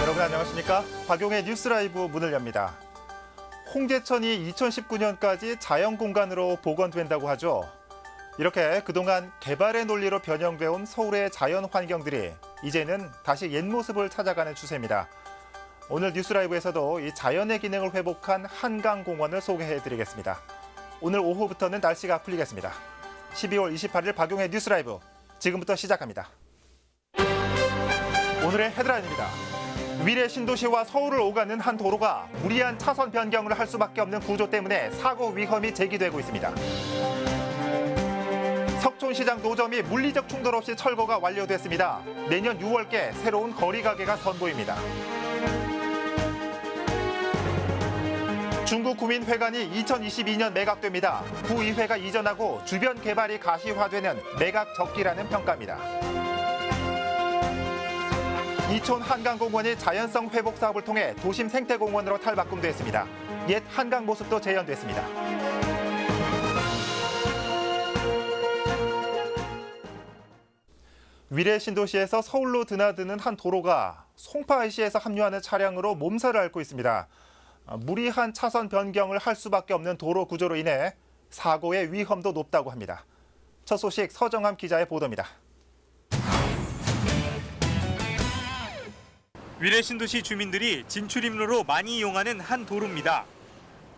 여러분 안녕하십니까? 박용의 뉴스 라이브 문을 엽니다. 홍제천이 2019년까지 자연공간으로 복원된다고 하죠. 이렇게 그동안 개발의 논리로 변형돼 온 서울의 자연 환경들이 이제는 다시 옛 모습을 찾아가는 추세입니다. 오늘 뉴스 라이브에서도 이 자연의 기능을 회복한 한강공원을 소개해드리겠습니다. 오늘 오후부터는 날씨가 풀리겠습니다. 12월 28일 박용의 뉴스 라이브 지금부터 시작합니다. 오늘의 헤드라인입니다. 위례 신도시와 서울을 오가는 한 도로가 무리한 차선 변경을 할 수밖에 없는 구조 때문에 사고 위험이 제기되고 있습니다. 석촌시장 노점이 물리적 충돌 없이 철거가 완료됐습니다. 내년 6월께 새로운 거리가게가 선보입니다. 중국 구민회관이 2022년 매각됩니다. 구의회가 이전하고 주변 개발이 가시화되는 매각 적기라는 평가입니다. 이촌 한강공원이 자연성 회복 사업을 통해 도심 생태공원으로 탈바꿈됐습니다. 옛 한강 모습도 재현됐습니다. 위례 신도시에서 서울로 드나드는 한 도로가 송파IC에서 합류하는 차량으로 몸살을 앓고 있습니다. 무리한 차선 변경을 할 수밖에 없는 도로 구조로 인해 사고의 위험도 높다고 합니다. 첫 소식 서정함 기자의 보도입니다. 위례 신도시 주민들이 진출입로로 많이 이용하는 한 도로입니다.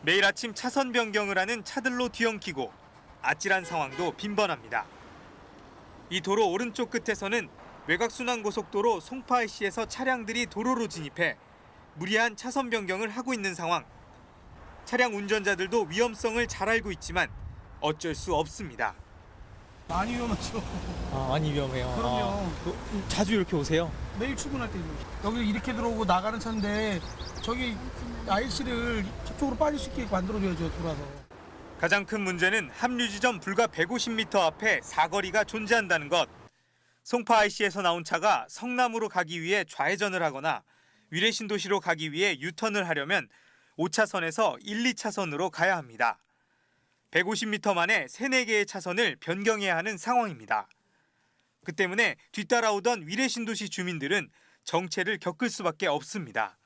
매일 아침 차선 변경을 하는 차들로 뒤엉키고 아찔한 상황도 빈번합니다. 이 도로 오른쪽 끝에서는 외곽순환고속도로 송파IC에서 차량들이 도로로 진입해 무리한 차선 변경을 하고 있는 상황. 차량 운전자들도 위험성을 잘 알고 있지만 어쩔 수 없습니다. 많이 위험하죠. 많이 위험해요. 그럼요. 자주 이렇게 오세요? 매일 출근할 때 여기 이렇게 들어오고 나가는 차인데 저기 IC를 저쪽으로 빠질 수 있게 만들어줘야죠, 돌아서. 가장 큰 문제는 합류 지점 불과 150m 앞에 사거리가 존재한다는 것. 송파IC에서 나온 차가 성남으로 가기 위해 좌회전을 하거나 위례 신도시로 가기 위해 유턴을 하려면 5차선에서 1, 2차선으로 가야 합니다. 150m 만에 3, 4개의 차선을 변경해야 하는 상황입니다. 그 때문에 뒤따라오던 위례 신도시 주민들은 정체를 겪을 수밖에 없습니다.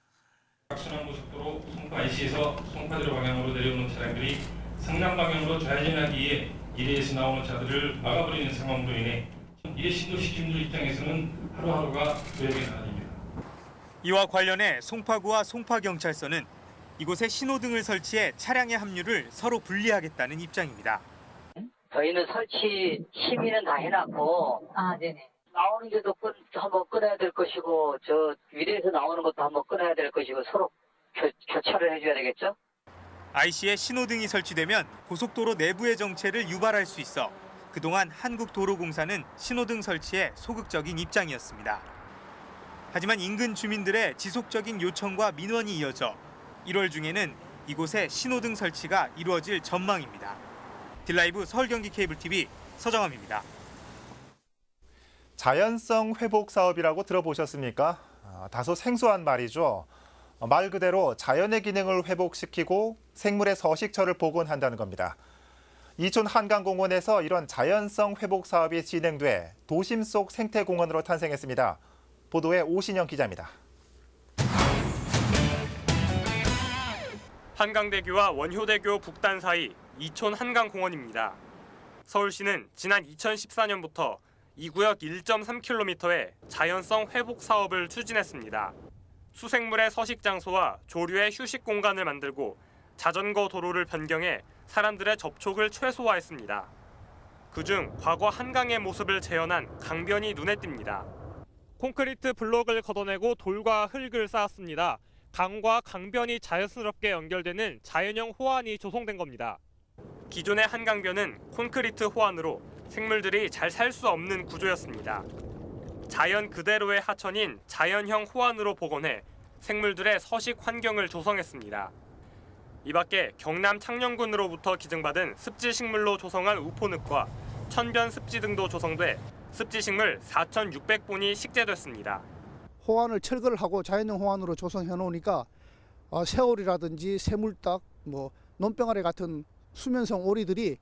순환고속도로 송파IC에서 송파대로 방향으로 내려오는 차량들이 성남 방향으로 좌회전하기 위해 위례에서 나오는 차들을 막아버리는 상황으로 인해 위례 신도시 주민들 입장에서는 하루하루가 고역의 나날입니다. 이와 관련해 송파구와 송파경찰서는 이곳에 신호등을 설치해 차량의 합류를 서로 분리하겠다는 입장입니다. 저희는 설치 심의는 다 해놨고, 네네. 나오는 게도 한번 끊어야 될 것이고, 저 위례에서 나오는 것도 한번 끊어야 될 것이고, 서로 교차를 해줘야 되겠죠? IC에 신호등이 설치되면 고속도로 내부의 정체를 유발할 수 있어 그동안 한국도로공사는 신호등 설치에 소극적인 입장이었습니다. 하지만 인근 주민들의 지속적인 요청과 민원이 이어져 1월 중에는 이곳에 신호등 설치가 이루어질 전망입니다. 딜라이브 서울 경기 케이블 TV 서정함입니다. 자연성 회복 사업이라고 들어보셨습니까? 다소 생소한 말이죠. 말 그대로 자연의 기능을 회복시키고 생물의 서식처를 복원한다는 겁니다. 이촌 한강공원에서 이런 자연성 회복 사업이 진행돼 도심 속 생태공원으로 탄생했습니다. 보도에 오신영 기자입니다. 한강대교와 원효대교 북단 사이 이촌 한강공원입니다. 서울시는 지난 2014년부터 이 구역 1.3km의 자연성 회복 사업을 추진했습니다. 수생물의 서식 장소와 조류의 휴식 공간을 만들고 자전거 도로를 변경해 사람들의 접촉을 최소화했습니다. 그중 과거 한강의 모습을 재현한 강변이 눈에 띕니다. 콘크리트 블록을 걷어내고 돌과 흙을 쌓았습니다. 강과 강변이 자연스럽게 연결되는 자연형 호안이 조성된 겁니다. 기존의 한강변은 콘크리트 호안으로 생물들이 잘 살 수 없는 구조였습니다. 자연 그대로의 하천인 자연형 호안으로 복원해 생물들의 서식 환경을 조성했습니다. 이 밖에 경남 창녕군으로부터 기증받은 습지식물로 조성한 우포늪과 천변 습지 등도 조성돼 습지식물 4,600본이 식재됐습니다. 호안을 철거를 하고 자연형 호안으로 조성해 놓으니까 새오리라든지 새물닭, 논병아리 같은 수면성 오리들이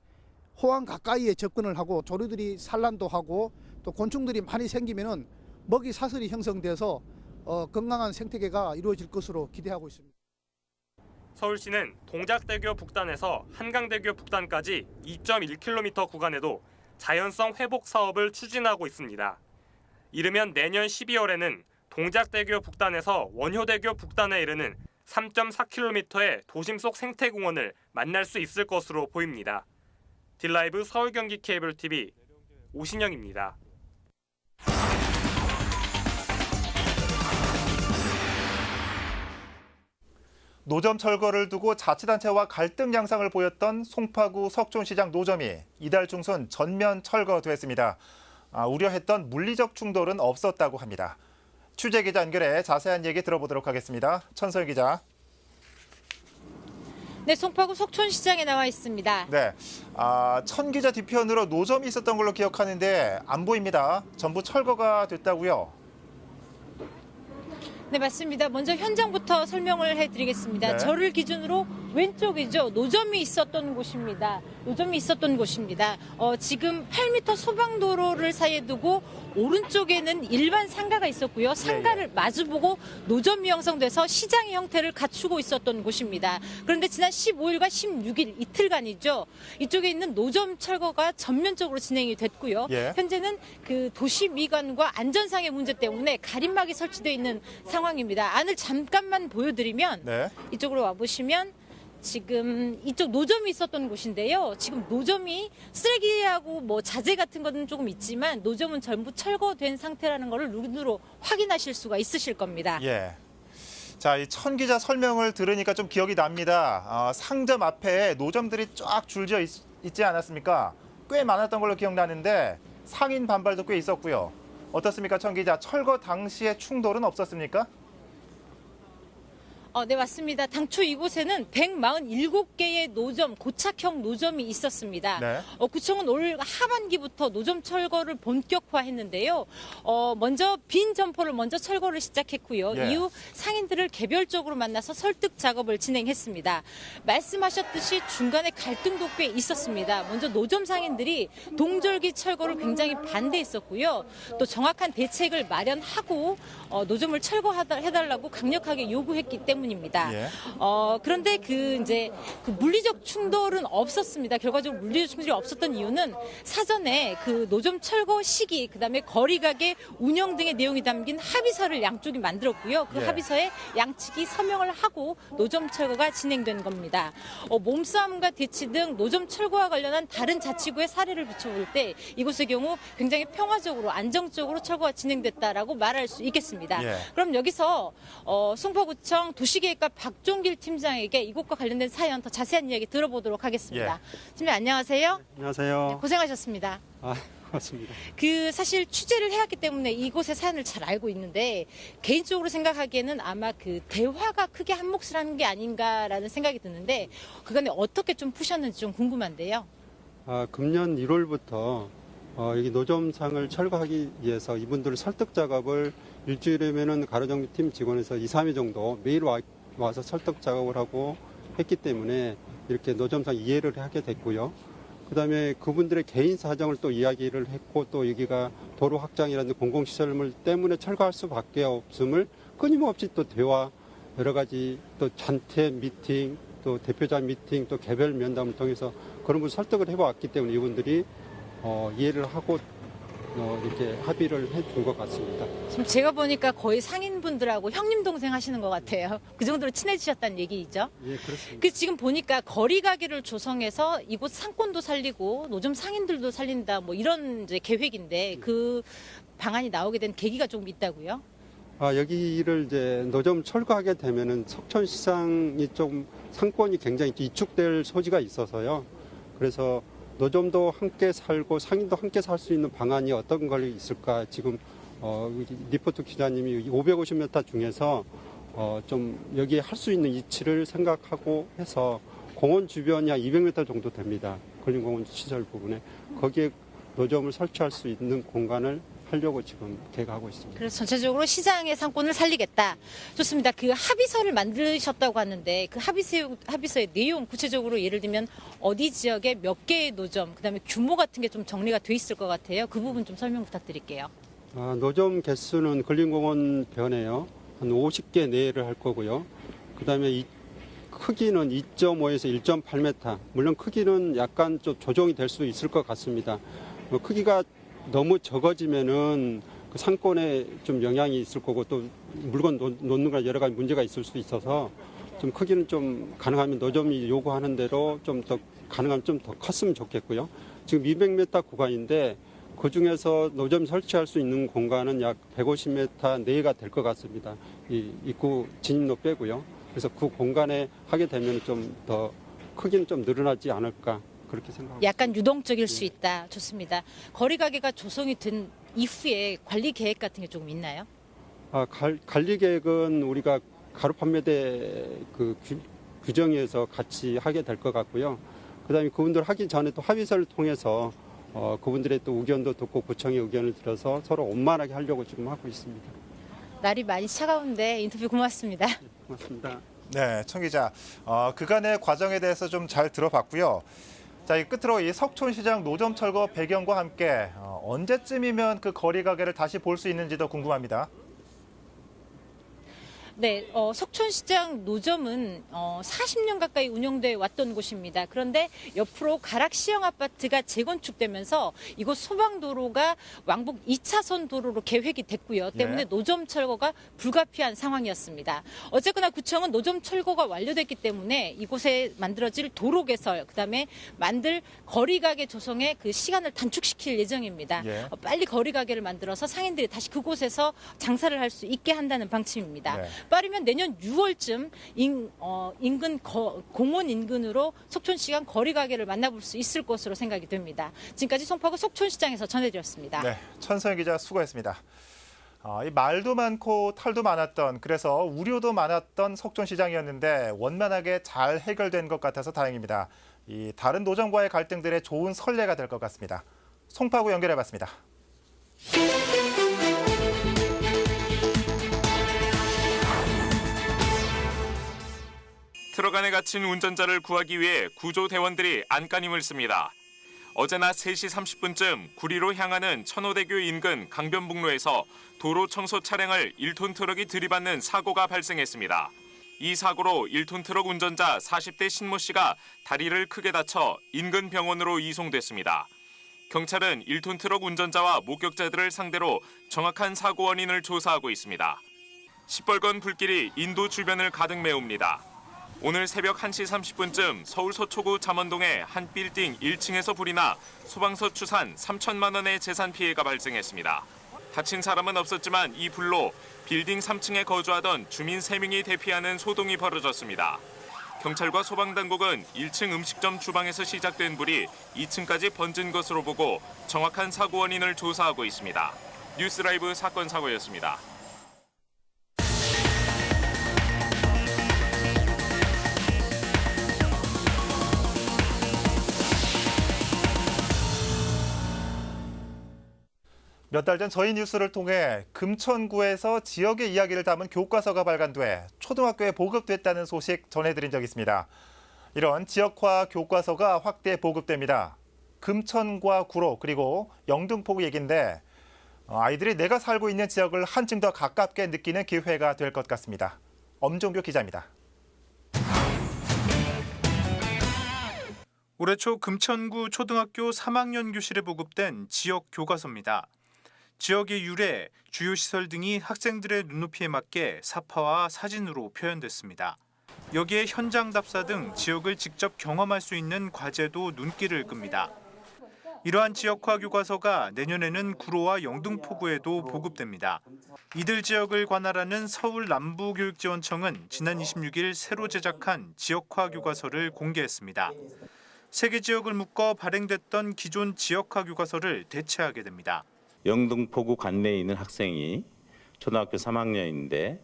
호안 가까이에 접근을 하고 조류들이 산란도 하고 또 곤충들이 많이 생기면은 먹이 사슬이 형성돼서 건강한 생태계가 이루어질 것으로 기대하고 있습니다. 서울시는 동작대교 북단에서 한강대교 북단까지 2.1km 구간에도 자연성 회복 사업을 추진하고 있습니다. 이르면 내년 12월에는 동작대교 북단에서 원효대교 북단에 이르는 3.4km의 도심 속 생태공원을 만날 수 있을 것으로 보입니다. 딜라이브 서울 경기 케이블 TV 오신영입니다. 노점 철거를 두고 자치단체와 갈등 양상을 보였던 송파구 석촌시장 노점이 이달 중순 전면 철거됐습니다. 우려했던 물리적 충돌은 없었다고 합니다. 취재기자 연결해 자세한 얘기 들어보도록 하겠습니다. 천서영 기자. 네, 송파구 석촌시장에 나와 있습니다. 네, 천기자 뒤편으로 노점이 있었던 걸로 기억하는데 안 보입니다. 전부 철거가 됐다고요? 네, 맞습니다. 먼저 현장부터 설명을 해드리겠습니다. 네. 저를 기준으로 왼쪽이죠. 노점이 있었던 곳입니다. 지금 8m 소방도로를 사이에 두고 오른쪽에는 일반 상가가 있었고요. 상가를 마주보고 노점이 형성돼서 시장의 형태를 갖추고 있었던 곳입니다. 그런데 지난 15일과 16일 이틀간이죠. 이쪽에 있는 노점 철거가 전면적으로 진행이 됐고요. 예. 현재는 그 도시 미관과 안전상의 문제 때문에 가림막이 설치되어 있는 상황입니다. 안을 잠깐만 보여드리면 네. 이쪽으로 와보시면 지금 이쪽 노점이 있었던 곳인데요. 지금 노점이 쓰레기하고 뭐 자재 같은 거는 조금 있지만 노점은 전부 철거된 상태라는 것을 눈으로 확인하실 수가 있으실 겁니다. 예. 자, 이 천 기자 설명을 들으니까 좀 기억이 납니다. 상점 앞에 노점들이 쫙 줄지어 있지 않았습니까? 꽤 많았던 걸로 기억나는데 상인 반발도 꽤 있었고요. 어떻습니까, 천 기자? 철거 당시에 충돌은 없었습니까? 네, 맞습니다. 당초 이곳에는 147개의 노점, 고착형 노점이 있었습니다. 네. 구청은 올 하반기부터 노점 철거를 본격화했는데요. 먼저 빈 점포를 먼저 철거를 시작했고요. 예. 이후 상인들을 개별적으로 만나서 설득 작업을 진행했습니다. 말씀하셨듯이 중간에 갈등도 꽤 있었습니다. 먼저 노점 상인들이 동절기 철거를 굉장히 반대했었고요. 또 정확한 대책을 마련하고 노점을 철거해달라고 강력하게 요구했기 때문입니다. 예. 그런데 그 물리적 충돌은 없었습니다. 결과적으로 물리적 충돌이 없었던 이유는 사전에 그 노점 철거 시기, 그다음에 거리가게 운영 등의 내용이 담긴 합의서를 양쪽이 만들었고요. 그 예. 합의서에 양측이 서명을 하고 노점 철거가 진행된 겁니다. 몸싸움과 대치 등 노점 철거와 관련한 다른 자치구의 사례를 비춰볼 때 이곳의 경우 굉장히 평화적으로 안정적으로 철거가 진행됐다라고 말할 수 있겠습니다. 예. 그럼 여기서 송파구청 도시계획과 박종길 팀장에게 이곳과 관련된 사연 더 자세한 이야기 들어보도록 하겠습니다. 팀장 안녕하세요. 안녕하세요. 네, 고생하셨습니다. 고맙습니다. 사실 취재를 해왔기 때문에 이곳의 사연을 잘 알고 있는데 개인적으로 생각하기에는 아마 그 대화가 크게 한 몫을 하는 게 아닌가라는 생각이 드는데 그간에 어떻게 좀 푸셨는지 좀 궁금한데요. 금년 1월부터 여기 노점상을 철거하기 위해서 이분들 설득 작업을 일주일이면은 가로정비팀 직원에서 2, 3일 정도 매일 와서 설득 작업을 하고 했기 때문에 이렇게 노점상 이해를 하게 됐고요. 그다음에 그분들의 개인 사정을 또 이야기를 했고 또 여기가 도로 확장이라든지 공공시설물 때문에 철거할 수밖에 없음을 끊임없이 또 대화 여러 가지 또 전체 미팅 또 대표자 미팅 또 개별 면담을 통해서 그런 분 설득을 해왔기 때문에 이분들이 이해를 하고 이렇게 합의를 해준 것 같습니다. 지금 제가 보니까 거의 상인분들하고 형님 동생 하시는 것 같아요. 그 정도로 친해지셨다는 얘기죠. 예, 그렇습니다. 지금 보니까 거리 가게를 조성해서 이곳 상권도 살리고 노점 상인들도 살린다 뭐 이런 이제 계획인데 그 방안이 나오게 된 계기가 조금 있다고요? 여기를 이제 노점 철거하게 되면은 석촌시장이 좀 상권이 굉장히 위축될 소지가 있어서요. 그래서 노점도 함께 살고 상인도 함께 살 수 있는 방안이 어떤 걸 있을까 지금 리포트 기자님이 550m 중에서 좀 여기에 할 수 있는 위치를 생각하고 해서 공원 주변이 한 200m 정도 됩니다. 걸린공원 시설 부분에 거기에 노점을 설치할 수 있는 공간을 하려고 지금 계획하고 있습니다. 그래서 전체적으로 시장의 상권을 살리겠다. 좋습니다. 그 합의서를 만드셨다고 하는데 그 합의서의 내용 구체적으로 예를 들면 어디 지역에 몇 개의 노점, 그다음에 규모 같은 게 좀 정리가 돼 있을 것 같아요. 그 부분 좀 설명 부탁드릴게요. 노점 개수는 근린공원 변에요. 한 50개 내외를 할 거고요. 그다음에 이 크기는 2.5에서 1.8m. 물론 크기는 약간 좀 조정이 될 수 있을 것 같습니다. 크기가 너무 적어지면은 그 상권에 좀 영향이 있을 거고 또 물건 놓는 거 여러 가지 문제가 있을 수 있어서 좀 크기는 좀 가능하면 노점이 요구하는 대로 좀 더 가능하면 좀 더 컸으면 좋겠고요. 지금 200m 구간인데 그 중에서 노점 설치할 수 있는 공간은 약 150m 내외가 될 것 같습니다. 이 입구 진입로 빼고요. 그래서 그 공간에 하게 되면 좀 더 크기는 좀 늘어나지 않을까 그렇게 생각합니다. 약간 유동적일 수 있다. 좋습니다. 거리 가게가 조성이 된 이후에 관리 계획 같은 게 조금 있나요? 관리 계획은 우리가 가로 판매대 그 규정에서 같이 하게 될 것 같고요. 그다음에 그분들 하기 전에 또 합의서를 통해서 그분들의 또 의견도 듣고 구청의 의견을 들어서 서로 원만하게 하려고 지금 하고 있습니다. 날이 많이 차가운데 인터뷰 고맙습니다. 고맙습니다. 네, 청 기자. 그간의 과정에 대해서 좀 잘 들어봤고요. 자, 이 끝으로 이 석촌시장 노점 철거 배경과 함께 언제쯤이면 그 거리 가게를 다시 볼 수 있는지도 궁금합니다. 네, 석촌시장 노점은 40년 가까이 운영돼 왔던 곳입니다. 그런데 옆으로 가락 시형 아파트가 재건축되면서 이곳 소방도로가 왕복 2차선 도로로 계획이 됐고요. 때문에 노점 철거가 불가피한 상황이었습니다. 어쨌거나 구청은 노점 철거가 완료됐기 때문에 이곳에 만들어질 도로 개설, 그다음에 만들 거리 가게 조성의 그 시간을 단축시킬 예정입니다. 빨리 거리 가게를 만들어서 상인들이 다시 그곳에서 장사를 할 수 있게 한다는 방침입니다. 빠르면 내년 6월쯤 인근 공원 인근으로 석촌시장 거리 가게를 만나볼 수 있을 것으로 생각이 됩니다. 지금까지 송파구 석촌시장에서 전해드렸습니다. 네, 천서영 기자 수고했습니다. 이 말도 많고 탈도 많았던, 그래서 우려도 많았던 석촌시장이었는데 원만하게 잘 해결된 것 같아서 다행입니다. 이 다른 노점과의 갈등들의 좋은 선례가 될 것 같습니다. 송파구 연결해봤습니다. 트럭 안에 갇힌 운전자를 구하기 위해 구조대원들이 안간힘을 씁니다. 어제 낮 3시 30분쯤 구리로 향하는 천호대교 인근 강변북로에서 도로 청소 차량을 1톤 트럭이 들이받는 사고가 발생했습니다. 이 사고로 1톤 트럭 운전자 40대 신모 씨가 다리를 크게 다쳐 인근 병원으로 이송됐습니다. 경찰은 1톤 트럭 운전자와 목격자들을 상대로 정확한 사고 원인을 조사하고 있습니다. 시뻘건 불길이 인도 주변을 가득 메웁니다. 오늘 새벽 1시 30분쯤 서울 서초구 잠원동의 한 빌딩 1층에서 불이 나 소방서 추산 3천만 원의 재산 피해가 발생했습니다. 다친 사람은 없었지만 이 불로 빌딩 3층에 거주하던 주민 3명이 대피하는 소동이 벌어졌습니다. 경찰과 소방당국은 1층 음식점 주방에서 시작된 불이 2층까지 번진 것으로 보고 정확한 사고 원인을 조사하고 있습니다. 뉴스라이브 사건 사고였습니다. 몇 달 전 저희 뉴스를 통해 금천구에서 지역의 이야기를 담은 교과서가 발간돼 초등학교에 보급됐다는 소식 전해드린 적이 있습니다. 이런 지역화 교과서가 확대 보급됩니다. 금천과 구로 그리고 영등포구 얘기인데 아이들이 내가 살고 있는 지역을 한층 더 가깝게 느끼는 기회가 될 것 같습니다. 엄종교 기자입니다. 올해 초 금천구 초등학교 3학년 교실에 보급된 지역 교과서입니다. 지역의 유래, 주요 시설 등이 학생들의 눈높이에 맞게 사파와 사진으로 표현됐습니다. 여기에 현장 답사 등 지역을 직접 경험할 수 있는 과제도 눈길을 끕니다. 이러한 지역화 교과서가 내년에는 구로와 영등포구에도 보급됩니다. 이들 지역을 관할하는 서울 남부교육지원청은 지난 26일 새로 제작한 지역화 교과서를 공개했습니다. 3개 지역을 묶어 발행됐던 기존 지역화 교과서를 대체하게 됩니다. 영등포구 관내에 있는 학생이 초등학교 3학년인데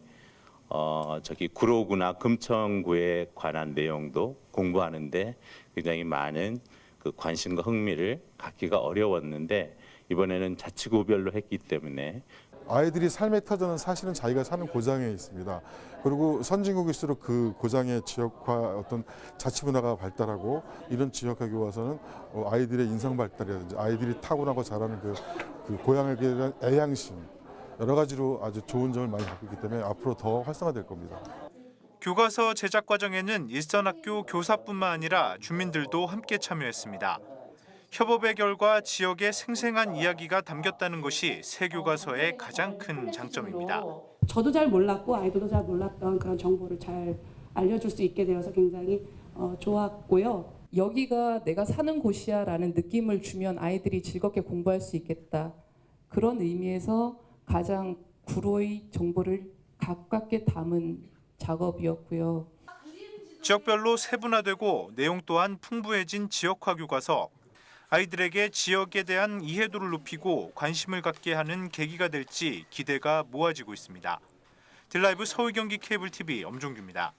구로구나 금천구에 관한 내용도 공부하는데 굉장히 많은 그 관심과 흥미를 갖기가 어려웠는데 이번에는 자치구별로 했기 때문에 아이들이 삶의 터전은 사실은 자기가 사는 고장에 있습니다. 그리고 선진국일수록 그 고장의 지역화 어떤 자치 문화가 발달하고 이런 지역화에 와서는 아이들의 인성 발달이라든지 아이들이 타고나고 자라는 그 고향에 대한 애양심 여러 가지로 아주 좋은 점을 많이 갖고 있기 때문에 앞으로 더 활성화될 겁니다. 교과서 제작 과정에는 일선학교 교사뿐만 아니라 주민들도 함께 참여했습니다. 협업의 결과 지역의 생생한 이야기가 담겼다는 것이 새 교과서의 가장 큰 장점입니다. 저도 잘 몰랐고 아이들도 잘 몰랐던 그런 정보를 잘 알려줄 수 있게 되어서 굉장히 좋았고요. 여기가 내가 사는 곳이야라는 느낌을 주면 아이들이 즐겁게 공부할 수 있겠다. 그런 의미에서 가장 구로의 정보를 가깝게 담은 작업이었고요. 지역별로 세분화되고 내용 또한 풍부해진 지역화 교과서. 아이들에게 지역에 대한 이해도를 높이고 관심을 갖게 하는 계기가 될지 기대가 모아지고 있습니다. 딜라이브 서울 경기 케이블 TV 엄종규입니다.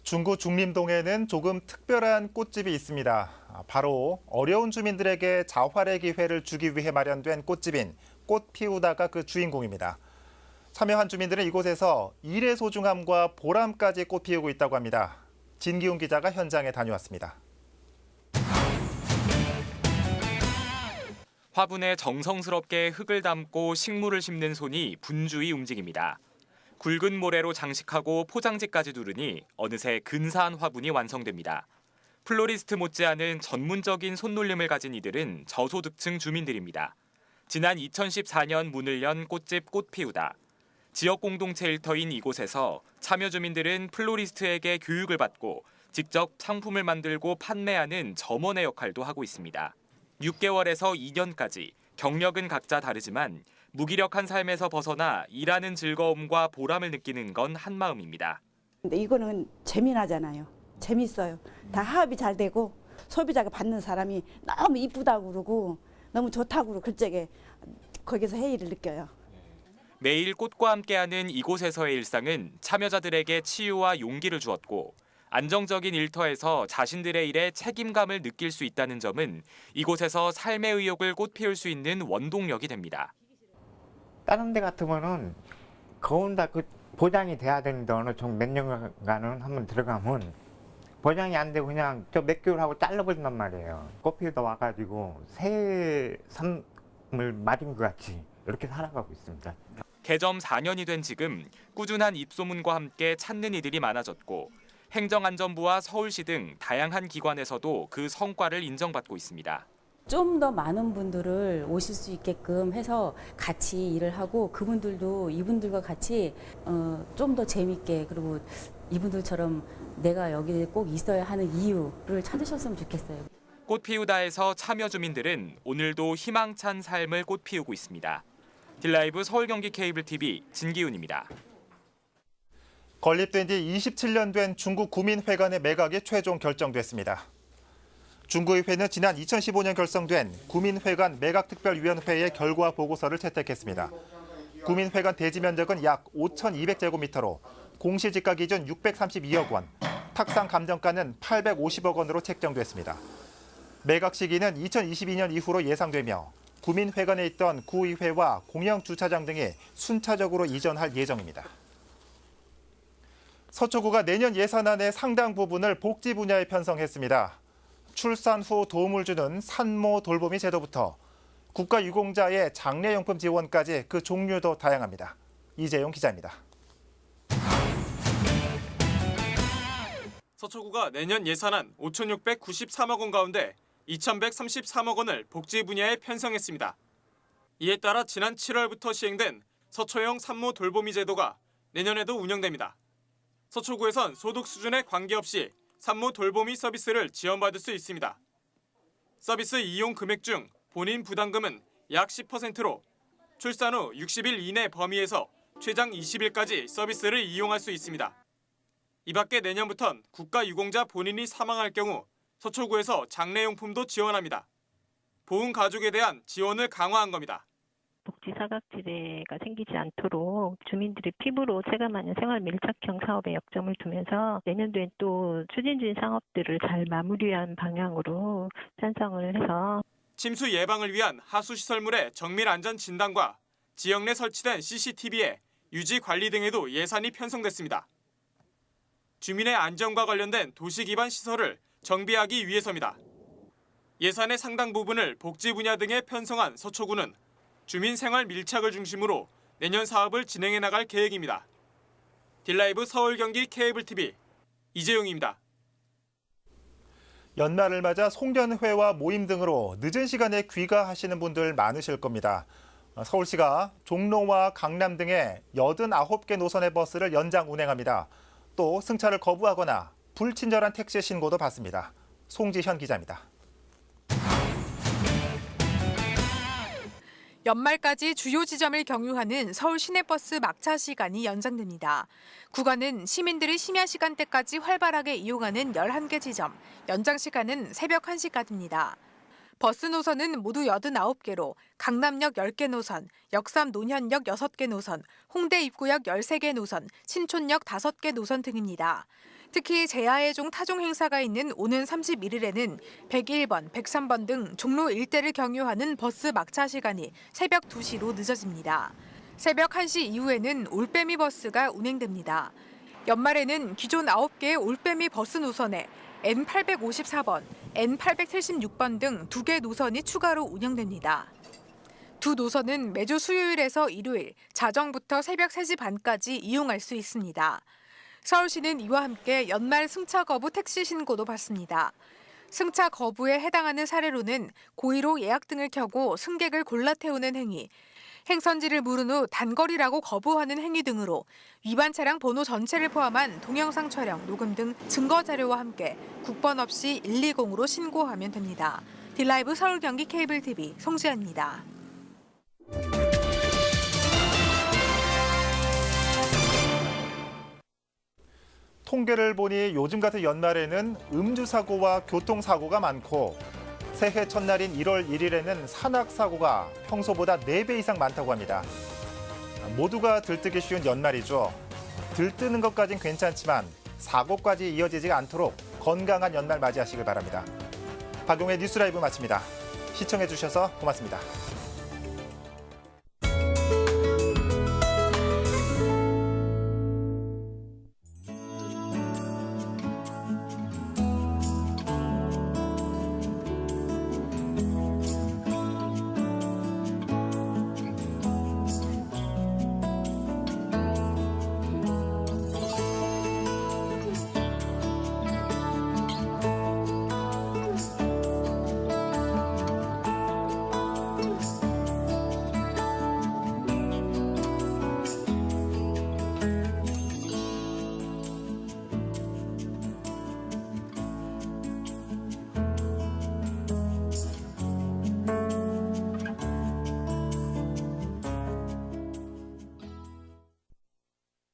중구 중림동에는 조금 특별한 꽃집이 있습니다. 바로 어려운 주민들에게 자활의 기회를 주기 위해 마련된 꽃집인 꽃 피우다가 그 주인공입니다. 참여한 주민들은 이곳에서 일의 소중함과 보람까지 꽃 피우고 있다고 합니다. 진기훈 기자가 현장에 다녀왔습니다. 화분에 정성스럽게 흙을 담고 식물을 심는 손이 분주히 움직입니다. 굵은 모래로 장식하고 포장지까지 두르니 어느새 근사한 화분이 완성됩니다. 플로리스트 못지않은 전문적인 손놀림을 가진 이들은 저소득층 주민들입니다. 지난 2014년 문을 연 꽃집 꽃 피우다. 지역 공동체 일터인 이곳에서 참여 주민들은 플로리스트에게 교육을 받고 직접 상품을 만들고 판매하는 점원의 역할도 하고 있습니다. 6개월에서 2년까지 경력은 각자 다르지만 무기력한 삶에서 벗어나 일하는 즐거움과 보람을 느끼는 건 한마음입니다. 근데 이거는 재미나잖아요. 재밌어요. 다 화합이 잘 되고 소비자가 받는 사람이 너무 이쁘다고 그러고 너무 좋다고 그러고 글쎄게 거기서 해이를 느껴요. 매일 꽃과 함께하는 이곳에서의 일상은 참여자들에게 치유와 용기를 주었고 안정적인 일터에서 자신들의 일에 책임감을 느낄 수 있다는 점은 이곳에서 삶의 의욕을 꽃피울 수 있는 원동력이 됩니다. 다른 데 같으면은 거운다 그 보장이 돼야 되는데 어느 정도 몇 년간은 한번 들어가면 보장이 안 되고 그냥 저 몇 개월 하고 잘라버린단 말이에요. 꽃피우다 와가지고 새 삶을 맞은 것 같이 이렇게 살아가고 있습니다. 개점 4년이 된 지금 꾸준한 입소문과 함께 찾는 이들이 많아졌고 행정안전부와 서울시 등 다양한 기관에서도 그 성과를 인정받고 있습니다. 좀 더 많은 분들을 오실 수 있게끔 해서 같이 일을 하고 그분들도 이분들과 같이 좀 더 재밌게 그리고 이분들처럼 내가 여기 꼭 있어야 하는 이유를 찾으셨으면 좋겠어요. 꽃 피우다에서 참여 주민들은 오늘도 희망찬 삶을 꽃 피우고 있습니다. 딜라이브 서울 경기 케이블 TV 진기훈입니다. 건립된 지 27년 된 중구 구민회관의 매각이 최종 결정됐습니다. 중구의회는 지난 2015년 결성된 구민회관 매각특별위원회의 결과 보고서를 채택했습니다. 구민회관 대지 면적은 약 5,200제곱미터로 공시지가 기준 632억 원, 탁상 감정가는 850억 원으로 책정됐습니다. 매각 시기는 2022년 이후로 예상되며 구민회관에 있던 구의회와 공영주차장 등이 순차적으로 이전할 예정입니다. 서초구가 내년 예산안의 상당 부분을 복지 분야에 편성했습니다. 출산 후 도움을 주는 산모 돌보미 제도부터 국가유공자의 장례용품 지원까지 그 종류도 다양합니다. 이재용 기자입니다. 서초구가 내년 예산안 5,693억 원 가운데 2,133억 원을 복지 분야에 편성했습니다. 이에 따라 지난 7월부터 시행된 서초형 산모 돌보미 제도가 내년에도 운영됩니다. 서초구에선 소득 수준에 관계없이 산모 돌보미 서비스를 지원받을 수 있습니다. 서비스 이용 금액 중 본인 부담금은 약 10%로 출산 후 60일 이내 범위에서 최장 20일까지 서비스를 이용할 수 있습니다. 이 밖에 내년부턴 국가유공자 본인이 사망할 경우 서초구에서 장례용품도 지원합니다. 보훈 가족에 대한 지원을 강화한 겁니다. 복지 사각지대가 생기지 않도록 주민들이 피부로 체감하는 생활 밀착형 사업에 역점을 두면서 내년도엔 또 추진 중인 사업들을 잘 마무리한 방향으로 편성을 해서 침수 예방을 위한 하수시설물의 정밀 안전 진단과 지역 내 설치된 CCTV의 유지 관리 등에도 예산이 편성됐습니다. 주민의 안전과 관련된 도시 기반 시설을 정비하기 위해서입니다. 예산의 상당 부분을 복지 분야 등에 편성한 서초구는 주민 생활 밀착을 중심으로 내년 사업을 진행해 나갈 계획입니다. 딜라이브 서울 경기 케이블 TV 이재용입니다. 연말을 맞아 송년회와 모임 등으로 늦은 시간에 귀가하시는 분들 많으실 겁니다. 서울시가 종로와 강남 등의 89개 노선의 버스를 연장 운행합니다. 또 승차를 거부하거나 불친절한 택시 신고도 받습니다. 송지현 기자입니다. 연말까지 주요 지점을 경유하는 서울 시내버스 막차 시간이 연장됩니다. 구간은 시민들이 심야 시간대까지 활발하게 이용하는 11개 지점, 연장 시간은 새벽 1시까지입니다. 버스 노선은 모두 89개로 강남역 10개 노선, 역삼 논현역 6개 노선, 홍대 입구역 13개 노선, 신촌역 5개 노선 등입니다. 특히 제야의 종 타종 행사가 있는 오는 31일에는 101번, 103번 등 종로 일대를 경유하는 버스 막차 시간이 새벽 2시로 늦어집니다. 새벽 1시 이후에는 올빼미 버스가 운행됩니다. 연말에는 기존 9개의 올빼미 버스 노선에 N854번, N876번 등 2개 노선이 추가로 운영됩니다. 두 노선은 매주 수요일에서 일요일, 자정부터 새벽 3시 반까지 이용할 수 있습니다. 서울시는 이와 함께 연말 승차 거부 택시 신고도 받습니다. 승차 거부에 해당하는 사례로는 고의로 예약 등을 켜고 승객을 골라 태우는 행위, 행선지를 물은 후 단거리라고 거부하는 행위 등으로 위반 차량 번호 전체를 포함한 동영상 촬영, 녹음 등 증거 자료와 함께 국번 없이 120으로 신고하면 됩니다. 딜라이브 서울 경기 케이블 TV 송지연입니다. 통계를 보니 요즘 같은 연말에는 음주사고와 교통사고가 많고 새해 첫날인 1월 1일에는 산악사고가 평소보다 4배 이상 많다고 합니다. 모두가 들뜨기 쉬운 연말이죠. 들뜨는 것까진 괜찮지만 사고까지 이어지지 않도록 건강한 연말 맞이하시길 바랍니다. 박용의 뉴스라이브 마칩니다. 시청해주셔서 고맙습니다.